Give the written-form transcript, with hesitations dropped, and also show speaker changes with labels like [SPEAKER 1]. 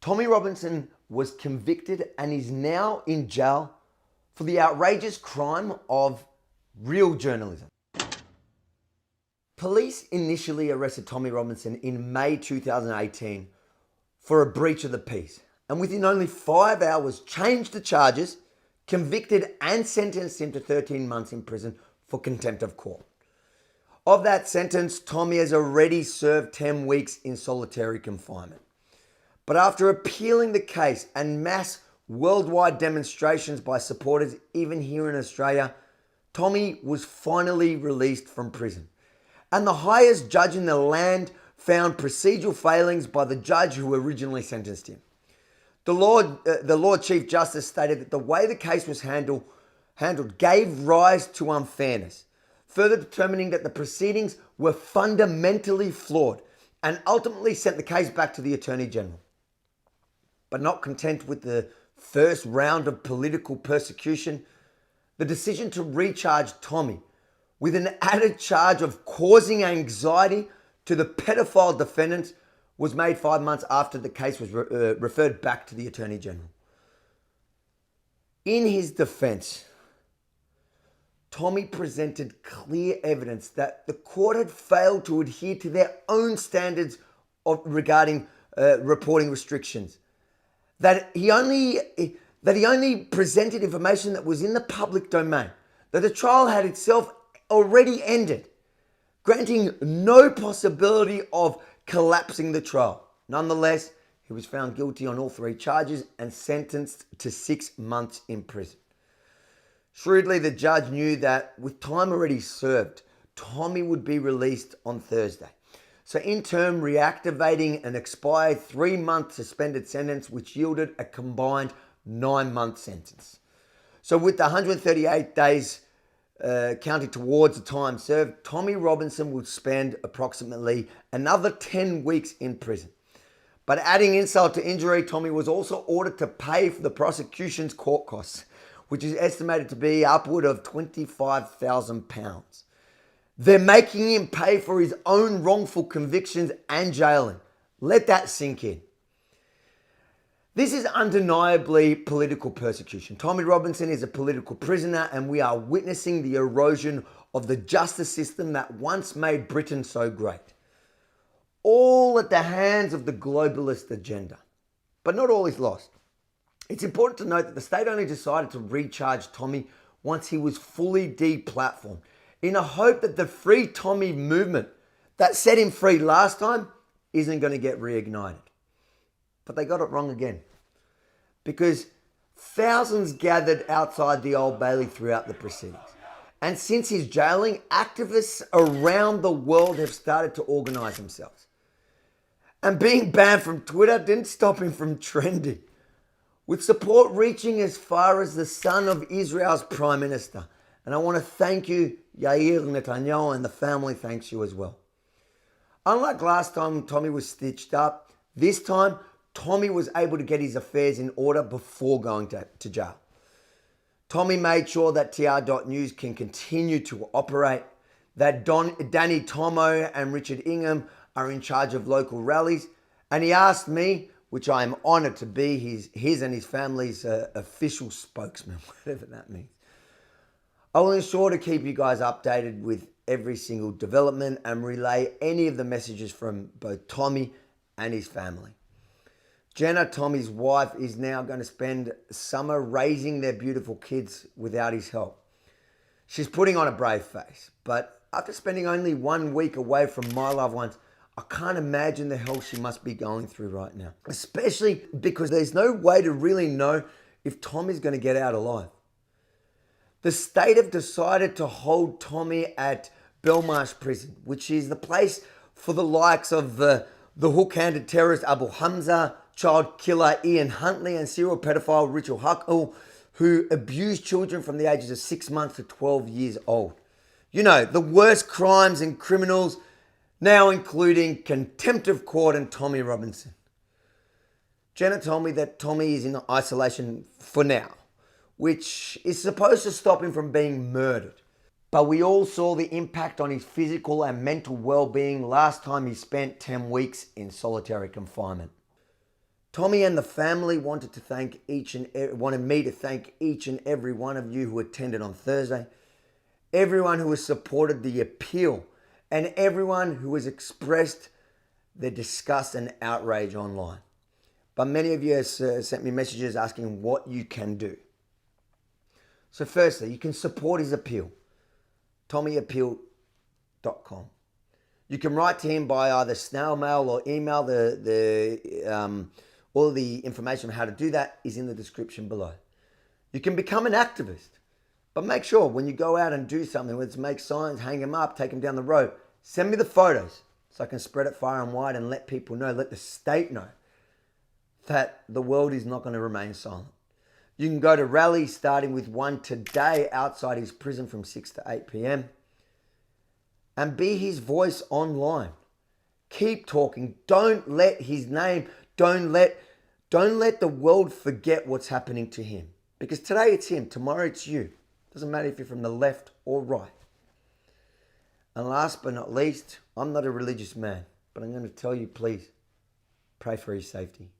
[SPEAKER 1] Tommy Robinson was convicted and is now in jail for the outrageous crime of real journalism. Police initially arrested Tommy Robinson in May 2018 for a breach of the peace, and within only 5 hours changed the charges, convicted and sentenced him to 13 months in prison for contempt of court. Of that sentence, Tommy has already served 10 weeks in solitary confinement. But after appealing the case and mass worldwide demonstrations by supporters, even here in Australia, Tommy was finally released from prison. And the highest judge in the land found procedural failings by the judge who originally sentenced him. The Lord Chief Justice stated that the way the case was handled gave rise to unfairness, further determining that the proceedings were fundamentally flawed and ultimately sent the case back to the Attorney General. But not content with the first round of political persecution, the decision to recharge Tommy with an added charge of causing anxiety to the pedophile defendants was made 5 months after the case was referred back to the Attorney General. In his defense, Tommy presented clear evidence that the court had failed to adhere to their own standards regarding reporting restrictions. That he only presented information that was in the public domain. That the trial had itself already ended, granting no possibility of collapsing the trial. Nonetheless, he was found guilty on all 3 charges and sentenced to 6 months in prison. Shrewdly, the judge knew that with time already served, Tommy would be released on Thursday. So in turn, reactivating an expired 3-month suspended sentence, which yielded a combined 9-month sentence. So with the 138 days counting towards the time served, Tommy Robinson would spend approximately another 10 weeks in prison. But adding insult to injury, Tommy was also ordered to pay for the prosecution's court costs, which is estimated to be upward of £25,000. They're making him pay for his own wrongful convictions and jailing. Let that sink in. This is undeniably political persecution. Tommy Robinson is a political prisoner, and we are witnessing the erosion of the justice system that once made Britain so great. All at the hands of the globalist agenda. But not all is lost. It's important to note that the state only decided to recharge Tommy once he was fully deplatformed, in a hope that the Free Tommy movement that set him free last time isn't going to get reignited. But they got it wrong again, because thousands gathered outside the Old Bailey throughout the proceedings. And since his jailing, activists around the world have started to organise themselves. And being banned from Twitter didn't stop him from trending, with support reaching as far as the son of Israel's Prime Minister. And I want to thank you, Yair Netanyahu, and the family thanks you as well. Unlike last time Tommy was stitched up, this time Tommy was able to get his affairs in order before going to jail. Tommy made sure that TR.News can continue to operate, that Danny Tomo and Richard Ingham are in charge of local rallies, and he asked me, which I am honoured to be his and his family's official spokesman, whatever that means. I will ensure to keep you guys updated with every single development and relay any of the messages from both Tommy and his family. Jenna, Tommy's wife, is now going to spend summer raising their beautiful kids without his help. She's putting on a brave face, but after spending only 1 week away from my loved ones, I can't imagine the hell she must be going through right now. Especially because there's no way to really know if Tommy's going to get out alive. The state have decided to hold Tommy at Belmarsh Prison, which is the place for the likes of the hook-handed terrorist Abu Hamza, child killer Ian Huntley, and serial pedophile Richard Huckle, who abused children from the ages of 6 months to 12 years old. You know, the worst crimes and criminals, now including contempt of court and Tommy Robinson. Jenna told me that Tommy is in isolation for now, which is supposed to stop him from being murdered. But we all saw the impact on his physical and mental well-being last time he spent 10 weeks in solitary confinement. Tommy and the family wanted me to thank each and every one of you who attended on Thursday, everyone who has supported the appeal, and everyone who has expressed their disgust and outrage online. But many of you have sent me messages asking what you can do. So firstly, you can support his appeal, tommyappeal.com. You can write to him by either snail mail or email. All the information on how to do that is in the description below. You can become an activist, but make sure when you go out and do something, whether it's make signs, hang them up, take them down the road, send me the photos so I can spread it far and wide and let people know, let the state know that the world is not going to remain silent. You can go to rallies starting with one today outside his prison from 6 to 8 p.m. and be his voice online. Keep talking. Don't let his name, don't let the world forget what's happening to him. Because today it's him, tomorrow it's you. Doesn't matter if you're from the left or right. And last but not least, I'm not a religious man, but I'm going to tell you, please, pray for his safety.